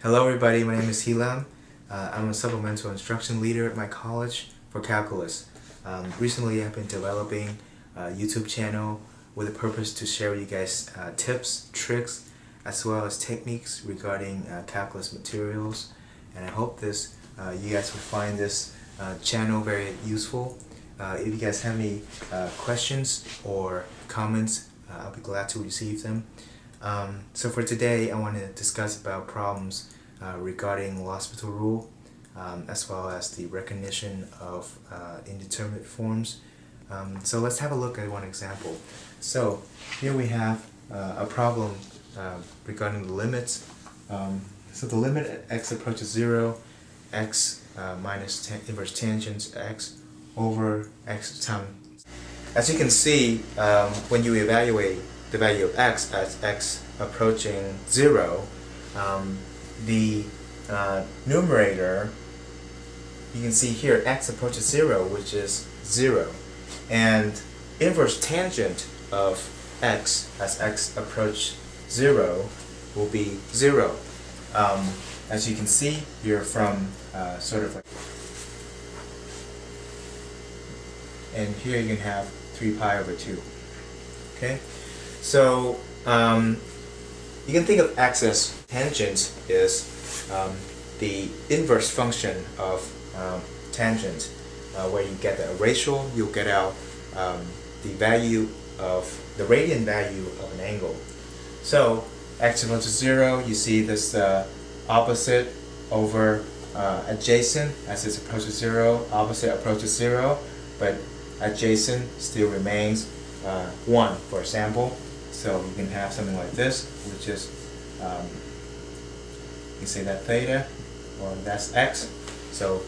Hello everybody, my name is Hilam. I'm a supplemental instruction leader at my college for calculus. Recently I've been developing a YouTube channel with a purpose to share with you guys tips, tricks, as well as techniques regarding calculus materials. And I hope you guys will find this channel very useful. If you guys have any questions or comments, I'll be glad to receive them. So for today, I want to discuss about problems regarding L'Hospital rule, as well as the recognition of indeterminate forms. So let's have a look at one example. So here we have a problem regarding the limits. So the limit at x approaches 0, x minus inverse tangent x over x times. As you can see, when you evaluate the value of x as x approaching 0, the numerator, you can see here x approaches 0, which is 0, and inverse tangent of x as x approaches 0 will be 0. As you can see, you're from sort of like, and here you can have 3 pi over 2. Okay, so you can think of x as tangent is the inverse function of tangent, where you get a ratio, you'll get out the value of the radian value of an angle. So x equals to 0, you see this opposite over adjacent. As it approaches 0, opposite approaches 0, but adjacent still remains 1, for example. So you can have something like this, which is, you say that theta, or that's x. So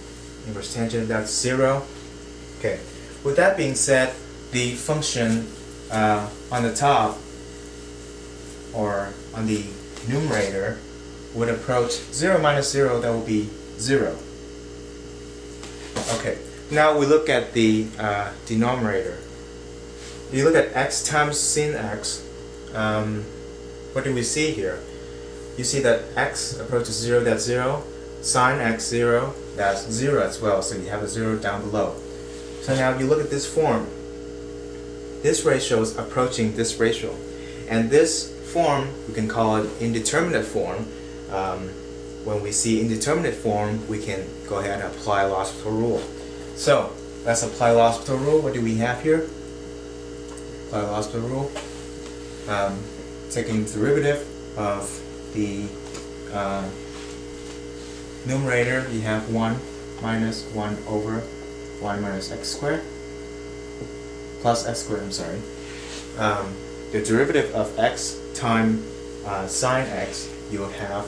inverse tangent, that's 0. Okay. With that being said, the function on the top, or on the numerator, would approach 0 minus 0, that will be 0. Okay. Now we look at the denominator. If you look at x times sin x, what do we see here? You see that x approaches 0, that's 0. Sin x 0, that's 0 as well. So you have a 0 down below. So now if you look at this form, this ratio is approaching this ratio. And this form, we can call it indeterminate form. When we see indeterminate form, we can go ahead and apply L'Hospital rule. So let's apply L'Hospital rule. What do we have here? Apply L'Hospital rule. Taking the derivative of the numerator, you have 1 minus 1 over 1 minus x squared, plus x squared, I'm sorry. The derivative of x times sine x, you'll have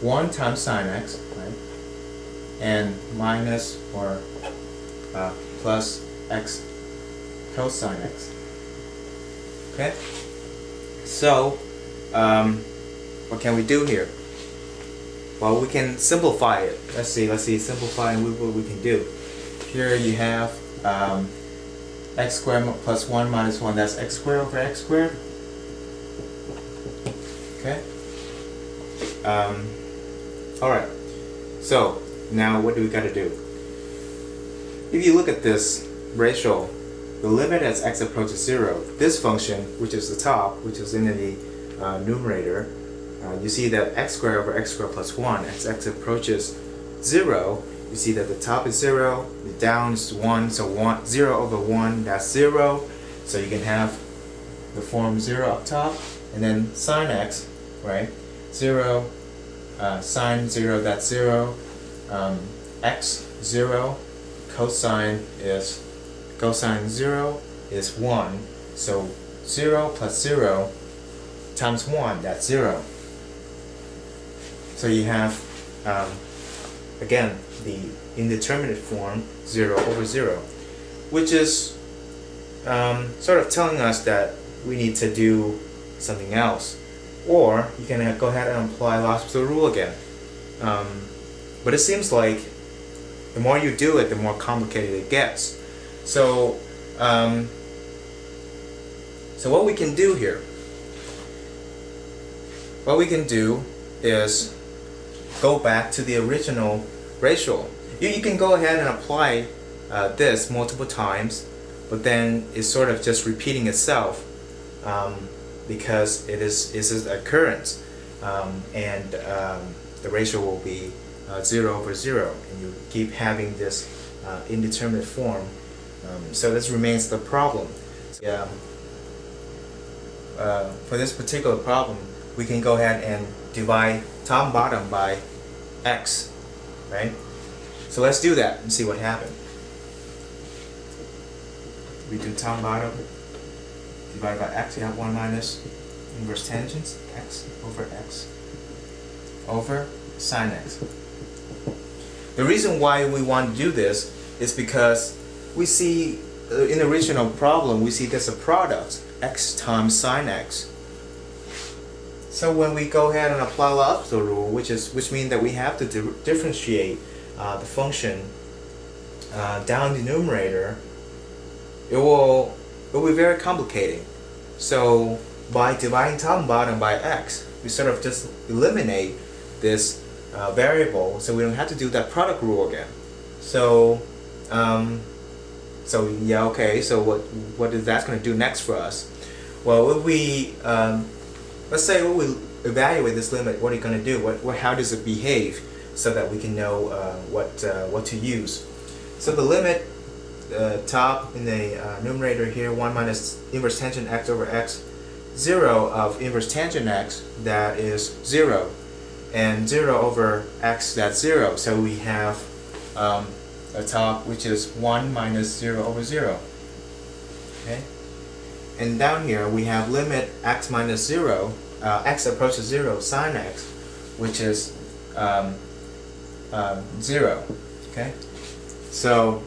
1 times sine x, right? And minus or plus x cosine x. Okay? So, what can we do here? Well, we can simplify it. Let's see, simplifying what we can do. Here you have x squared plus 1 minus 1, that's x squared over x squared. Okay? Alright, so now what do we got to do? If you look at this ratio, the limit as x approaches 0, this function, which is the top, which is in the numerator, you see that x squared over x squared plus 1, as x approaches 0, you see that the top is 0, the down is 1, so 0 over 1, that's 0. So you can have the form 0 up top, and then sine x, right? 0, sine 0, that's 0, x 0, cosine 0 is 1, so 0 plus 0 times 1, that's 0. So you have, again, the indeterminate form 0 over 0, which is sort of telling us that we need to do something else. Or you can go ahead and apply L'Hospital rule again. But it seems like the more you do it, the more complicated it gets. So, what we can do here, is go back to the original ratio. You can go ahead and apply this multiple times, but then it's sort of just repeating itself because it is an occurrence, and the ratio will be 0 over 0, and you keep having this indeterminate form. So this remains the problem. For this particular problem, we can go ahead and divide top and bottom by x, right? So let's do that and see what happens. We do top and bottom divided by x. You have 1 minus inverse tangent x over sine x. The reason why we want to do this is because we see in the original problem we see there's a product x times sine x. So when we go ahead and apply the opposite rule, which means that we have to differentiate the function down the numerator, it will be very complicated. So by dividing top and bottom by x, we sort of just eliminate this variable, so we don't have to do that product rule again. So yeah, okay. So what is that going to do next for us? Well, if we let's say when we evaluate this limit, what are you going to do? How does it behave, so that we can know what to use? So the limit top in the numerator here, 1 minus inverse tangent x over x, 0 of inverse tangent x, that is 0, and 0 over x, that's 0. So we have a top which is 1 minus 0 over 0. Okay, and down here we have limit x minus 0, x approaches 0, sine x, which is 0. Okay, so